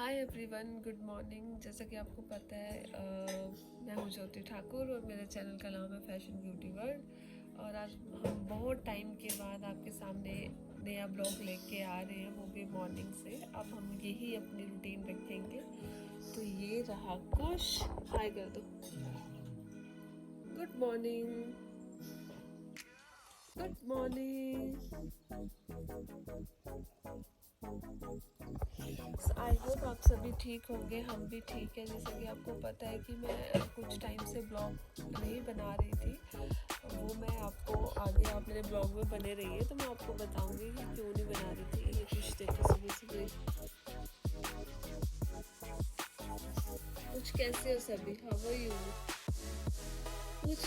Hi everyone, good morning. जैसा कि आपको पता है मैं हूँ ज्योति ठाकुर और मेरे चैनल का नाम है फैशन ब्यूटी वर्ल्ड। और आज हम बहुत टाइम के बाद आपके सामने नया ब्लॉग लेके आ रहे हैं, वो भी मॉर्निंग से। अब हम यही अपनी रूटीन रखेंगे। तो ये रहा कुश, हाय कर दो। Good morning, good morning. I hope आप सभी ठीक होंगे, हम भी ठीक है। जैसे कि आपको पता है कि मैं कुछ टाइम से ब्लॉग नहीं बना रही थी, वो मैं आपको आगे आप मेरे ब्लॉग में बने रहिए तो मैं आपको बताऊंगी कि क्यों नहीं बना रही थी। ये कुछ देखो, सुबह सुबह कुछ कैसे हो सभी, हाउ आर यू? कुछ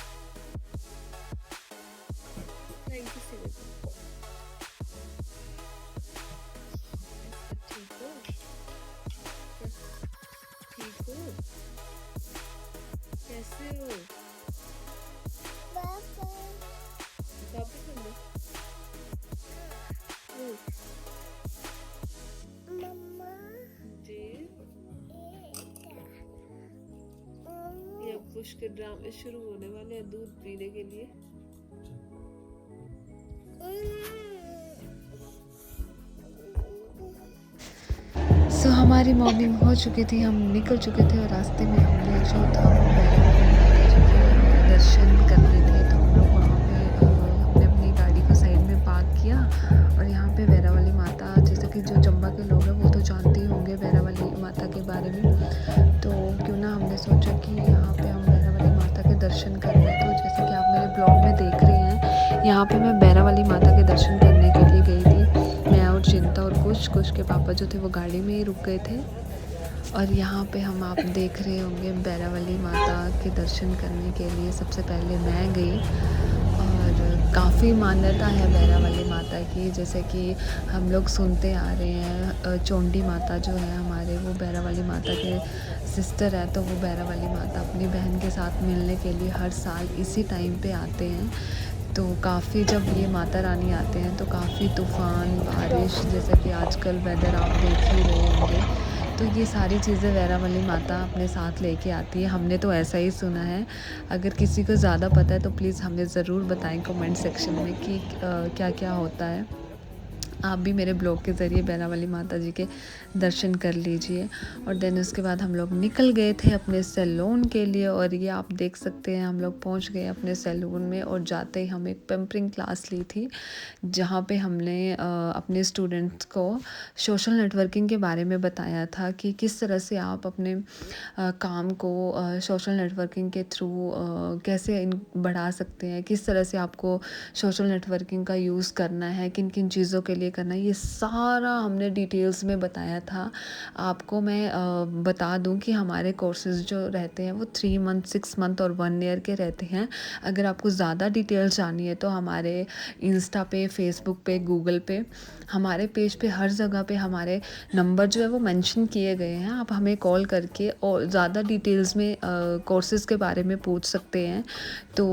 थैंक यू सी ठीक हो? ठीक हो? कैसे हो? पापा करना जी। ये अब कुछ के ड्रामे शुरू होने वाले हैं दूध पीने के लिए। हमारी मॉर्निंग हो चुकी थी, हम निकल चुके थे और रास्ते में हमने जो था वो दर्शन करने थे। तो हम लोग वहाँ पे हमने अपनी गाड़ी को साइड में पार्क किया और यहाँ पे वैरावली माता, जैसे कि जो चंबा के लोग हैं वो तो जानते ही होंगे वैरावली माता के बारे में। तो क्यों ना हमने सोचा कि यहाँ पे हम वैरावली माता के दर्शन कर रहे हैं। तो जैसे कि आप मेरे ब्लॉग में देख रहे हैं, यहाँ पे मैं वैरावली माता के दर्शन करने के लिए गई थी। मैं और चिंता और कुछ के पापा जो थे वो गाड़ी में ही रुक गए थे। और यहाँ पे हम आप देख रहे होंगे वैरावली माता के दर्शन करने के लिए सबसे पहले मैं गई। और काफ़ी मान्यता है वैरावली माता की, जैसे कि हम लोग सुनते आ रहे हैं। चोंडी माता जो है हमारे, वो वैरावली माता के सिस्टर है। तो वो वैरावली माता अपनी बहन के साथ मिलने के लिए हर साल इसी टाइम पे आते हैं। तो काफ़ी जब ये माता रानी आते हैं तो काफ़ी तूफ़ान, बारिश, जैसे कि आजकल वेदर आप देख ही रहे होंगे। तो ये सारी चीज़ें वैरावली माता अपने साथ लेके आती है। हमने तो ऐसा ही सुना है। अगर किसी को ज़्यादा पता है तो प्लीज़ हमें ज़रूर बताएं कमेंट सेक्शन में कि क्या क्या होता है। आप भी मेरे ब्लॉग के ज़रिए वैरावली माता जी के दर्शन कर लीजिए। और देन उसके बाद हम लोग निकल गए थे अपने सैलून के लिए। और ये आप देख सकते हैं, हम लोग पहुंच गए अपने सैलून में और जाते ही हम एक पेम्परिंग क्लास ली थी, जहाँ पे हमने अपने स्टूडेंट्स को सोशल नेटवर्किंग के बारे में बताया था कि किस तरह से आप अपने काम को सोशल नेटवर्किंग के थ्रू कैसे बढ़ा सकते हैं, किस तरह से आपको सोशल नेटवर्किंग का यूज़ करना है, किन किन चीज़ों के लिए करना है, ये सारा हमने डिटेल्स में बताया था। आपको मैं बता दूं कि हमारे कोर्सेज़ जो रहते हैं वो 3 मंथ, 6 मंथ और 1 ईयर के रहते हैं। अगर आपको ज़्यादा डिटेल्स जाननी है तो हमारे इंस्टा पे, फेसबुक पे, गूगल पे, हमारे पेज पे, हर जगह पे हमारे नंबर जो है वो मेंशन किए गए हैं। आप हमें कॉल करके और ज़्यादा डिटेल्स में कोर्सेज़ के बारे में पूछ सकते हैं। तो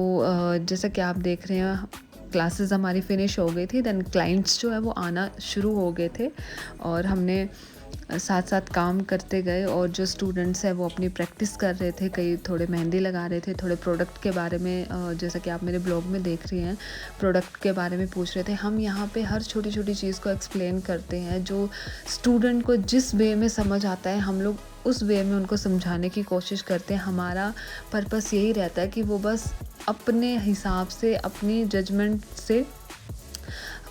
जैसा कि आप देख रहे हैं, क्लासेस हमारी फ़िनिश हो गई थी। देन क्लाइंट्स जो है वो आना शुरू हो गए थे और हमने साथ साथ काम करते गए। और जो स्टूडेंट्स हैं वो अपनी प्रैक्टिस कर रहे थे, कई थोड़े मेहंदी लगा रहे थे, थोड़े प्रोडक्ट के बारे में, जैसा कि आप मेरे ब्लॉग में देख रही हैं, प्रोडक्ट के बारे में पूछ रहे थे। हम यहाँ पे हर छोटी छोटी चीज़ को एक्सप्लेन करते हैं, जो स्टूडेंट को जिस वे में समझ आता है हम लोग उस वे में उनको समझाने की कोशिश करते हैं। हमारा पर्पस यही रहता है कि वो बस अपने हिसाब से, अपनी जजमेंट से,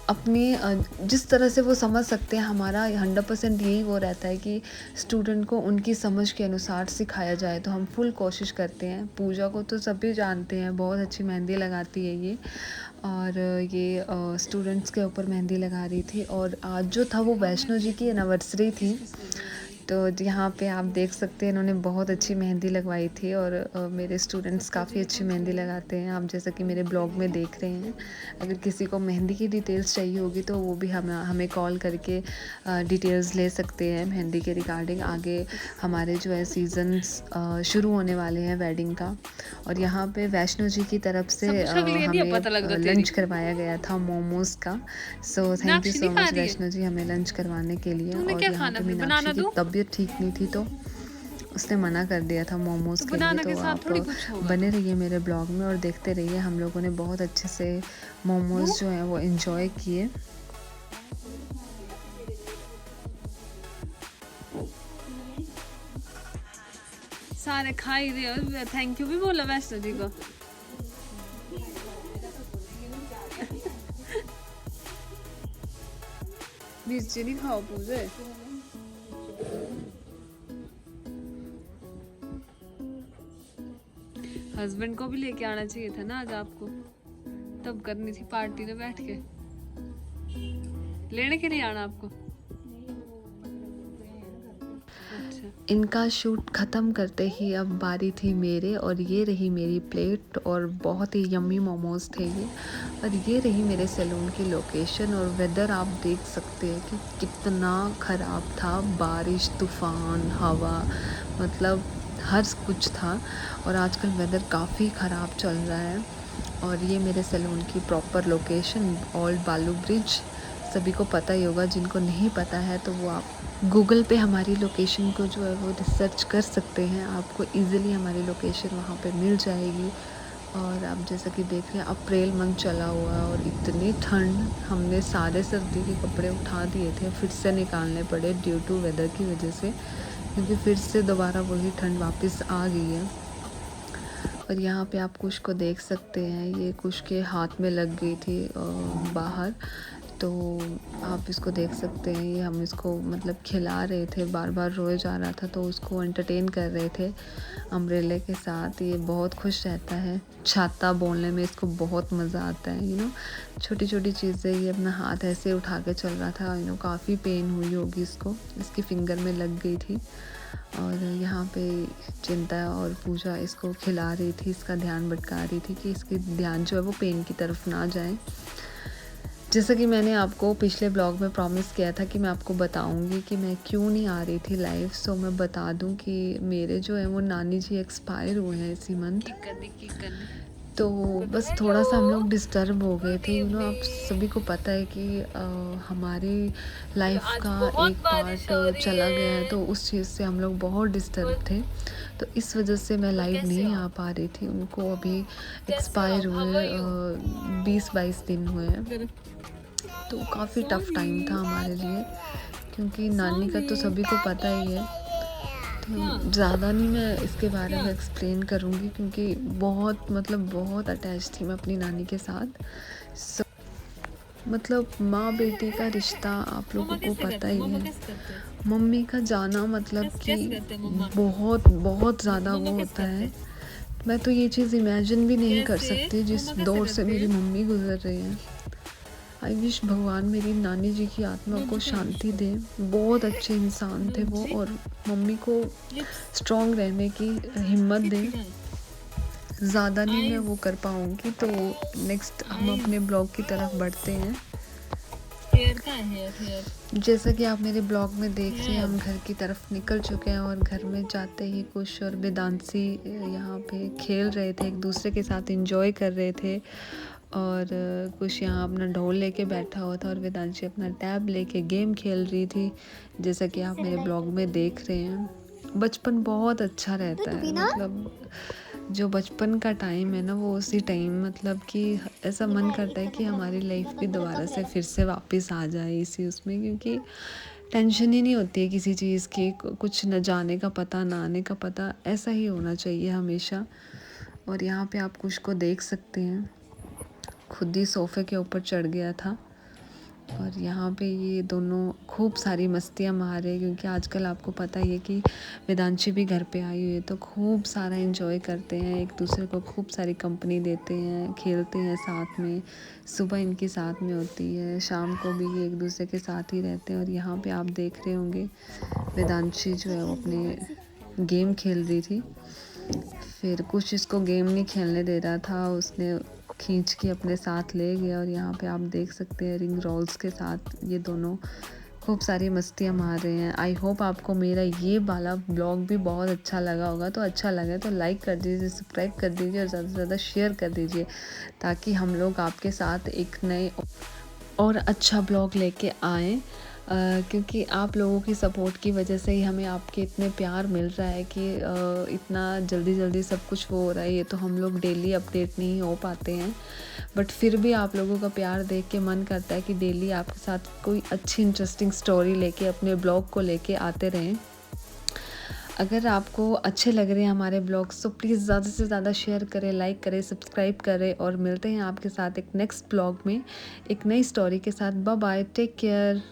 अपनी जिस तरह से वो समझ सकते हैं, हमारा 100% यही वो रहता है कि स्टूडेंट को उनकी समझ के अनुसार सिखाया जाए। तो हम फुल कोशिश करते हैं। पूजा को तो सभी जानते हैं, बहुत अच्छी मेहंदी लगाती है ये। और ये स्टूडेंट्स के ऊपर मेहंदी लगा रही थी। और आज जो था वो वैष्णो जी की एनिवर्सरी थी। तो यहाँ पे आप देख सकते हैं, इन्होंने बहुत अच्छी मेहंदी लगवाई थी। और मेरे स्टूडेंट्स काफ़ी अच्छी मेहंदी लगाते हैं, आप जैसा कि मेरे ब्लॉग में देख रहे हैं। अगर किसी को मेहंदी की डिटेल्स चाहिए होगी तो वो भी हमें कॉल करके डिटेल्स ले सकते हैं मेहंदी के रिगार्डिंग। आगे हमारे जो है सीजन्स शुरू होने वाले हैं वेडिंग का। और यहाँ पे वैष्णो जी की तरफ से हमें लंच करवाया गया था मोमोज़ का। So thank you so much Vaishno ji, हमें लंच करवाने के लिए। और यहाँ पे मीनाक्षी की तबीयत तबीयत ठीक नहीं थी तो उसने मना कर दिया था मोमोज़ के लिए। तो आप बने रहिए मेरे ब्लॉग में और देखते रहिए। हम लोगों ने बहुत अच्छे से मोमोज़ जो हैं वो एंजॉय किए। सारे खा ही रहे हो, थैंक यू भी बोला वैष्णो जी को। मिर्ची नहीं खाओ पूजे। हस्बैंड को भी लेके आना चाहिए था ना आज आपको, तब करनी थी पार्टी में बैठ के। लेने के लिए आना आपको। अच्छा। इनका शूट ख़त्म करते ही अब बारी थी मेरे, और ये रही मेरी प्लेट और बहुत ही यम्मी मोमोज़ थे ये। और ये रही मेरे सैलून की लोकेशन। और वेदर आप देख सकते हैं कि कितना ख़राब था, बारिश, तूफ़ान, हवा, मतलब हर कुछ था। और आजकल वेदर काफ़ी ख़राब चल रहा है। और ये मेरे सैलून की प्रॉपर लोकेशन ओल्ड बालू ब्रिज, सभी को पता ही होगा। जिनको नहीं पता है तो वो आप गूगल पे हमारी लोकेशन को जो है वो रिसर्च कर सकते हैं। आपको इजीली हमारी लोकेशन वहाँ पे मिल जाएगी। और आप जैसा कि देख रहे हैं अप्रैल मंथ चला हुआ है और इतनी ठंड, हमने सारे सर्दी के कपड़े उठा दिए थे, फिर से निकालने पड़े ड्यू टू वेदर की वजह से, क्योंकि फिर से दोबारा वही ठंड वापस आ गई है। और यहाँ पे आप कुश को देख सकते हैं, ये कुश के हाथ में लग गई थी बाहर, तो आप इसको देख सकते हैं। ये हम इसको मतलब खिला रहे थे, बार बार रोए जा रहा था तो उसको एंटरटेन कर रहे थे अम्ब्रेले के साथ। ये बहुत खुश रहता है, छाता बोलने में इसको बहुत मज़ा आता है। छोटी छोटी चीज़ें, ये अपना हाथ ऐसे उठा के चल रहा था। काफ़ी पेन हुई होगी इसको, इसकी फिंगर में लग गई थी। और यहाँ पे चिंता और पूजा इसको खिला रही थी, इसका ध्यान भटका रही थी कि इसकी ध्यान जो है वो पेन की तरफ ना जाए। जैसा कि मैंने आपको पिछले ब्लॉग में प्रॉमिस किया था कि मैं आपको बताऊंगी कि मैं क्यों नहीं आ रही थी लाइव। सो मैं बता दूं कि मेरे जो है वो नानी जी एक्सपायर हुए हैं इसी मंथ। तो बस थोड़ा सा हम लोग डिस्टर्ब हो गए थे। आप सभी को पता है कि हमारी लाइफ का एक पार्ट चला गया है, तो उस चीज़ से हम लोग बहुत डिस्टर्ब थे। तो इस वजह से मैं लाइव नहीं आ पा रही थी। उनको अभी एक्सपायर हुए 20-22 दिन हुए हैं। तो काफ़ी टफ़ टाइम था हमारे लिए, क्योंकि नानी का तो सभी को पता ही है। तो ज़्यादा नहीं मैं इसके बारे में एक्सप्लेन करूँगी, क्योंकि बहुत अटैच थी मैं अपनी नानी के साथ। मतलब माँ बेटी का रिश्ता आप लोगों को पता ही है। मम्मी का जाना मतलब कि बहुत बहुत ज़्यादा वो होता है। मैं तो ये चीज़ इमेजिन भी नहीं कर सकती जिस दौर से मेरी मम्मी गुजर रही है। आई विश भगवान मेरी नानी जी की आत्मा को शांति दे। बहुत अच्छे इंसान थे वो, और मम्मी को स्ट्रॉन्ग रहने की हिम्मत दे। ज़्यादा नहीं मैं वो कर पाऊँगी। तो नेक्स्ट हम अपने ब्लॉग की तरफ बढ़ते हैं। जैसा कि आप मेरे ब्लॉग में देख रहे हैं, हम घर की तरफ निकल चुके हैं और घर में जाते ही कुश और वेदांशी यहाँ पे खेल रहे थे, एक दूसरे के साथ एंजॉय कर रहे थे। और कुश यहाँ अपना ढोल लेके बैठा हुआ था और वेदांशी अपना टैब लेके गेम खेल रही थी, जैसा कि आप मेरे ब्लॉग में देख रहे हैं। बचपन बहुत अच्छा रहता है, मतलब जो बचपन का टाइम है ना, वो उसी टाइम मतलब कि ऐसा मन करता है कि हमारी लाइफ भी दोबारा से फिर से वापस आ जाए इसी उसमें, क्योंकि टेंशन ही नहीं होती है किसी चीज़ की, कुछ न जाने का पता ना आने का पता, ऐसा ही होना चाहिए हमेशा। और यहाँ पे आप कुछ को देख सकते हैं, खुद ही सोफ़े के ऊपर चढ़ गया था। और यहाँ पे ये दोनों खूब सारी मस्तियाँ मार रहे हैं, क्योंकि आजकल आपको पता ही है कि वेदांशी भी घर पे आई हुई है, तो खूब सारा एंजॉय करते हैं, एक दूसरे को खूब सारी कंपनी देते हैं, खेलते हैं साथ में। सुबह इनकी साथ में होती है, शाम को भी ये एक दूसरे के साथ ही रहते हैं। और यहाँ पे आप देख रहे होंगे वेदांशी जो है वो अपने गेम खेल रही थी, फिर कुछ इसको गेम नहीं खेलने दे रहा था, उसने खींच के अपने साथ ले गया। और यहाँ पे आप देख सकते हैं रिंग रोल्स के साथ ये दोनों खूब सारी मस्तियाँ मार रहे हैं। आई होप आपको मेरा ये वाला ब्लॉग भी बहुत अच्छा लगा होगा। तो अच्छा लगे तो लाइक कर दीजिए, सब्सक्राइब कर दीजिए और ज़्यादा से ज़्यादा शेयर कर दीजिए, ताकि हम लोग आपके साथ एक नए और अच्छा ब्लॉग लेके आएँ। क्योंकि आप लोगों की सपोर्ट की वजह से ही हमें आपके इतने प्यार मिल रहा है कि इतना जल्दी जल्दी सब कुछ वो हो रहा है। ये तो हम लोग डेली अपडेट नहीं हो पाते हैं, बट फिर भी आप लोगों का प्यार देख के मन करता है कि डेली आपके साथ कोई अच्छी इंटरेस्टिंग स्टोरी लेके अपने ब्लॉग को लेके आते रहें। अगर आपको अच्छे लग रहे हैं हमारे ब्लॉग्स तो प्लीज़ ज़्यादा से ज़्यादा शेयर करें, लाइक करें, सब्सक्राइब करें और मिलते हैं आपके साथ एक नेक्स्ट ब्लॉग में एक नई स्टोरी के साथ। Bye bye, take care.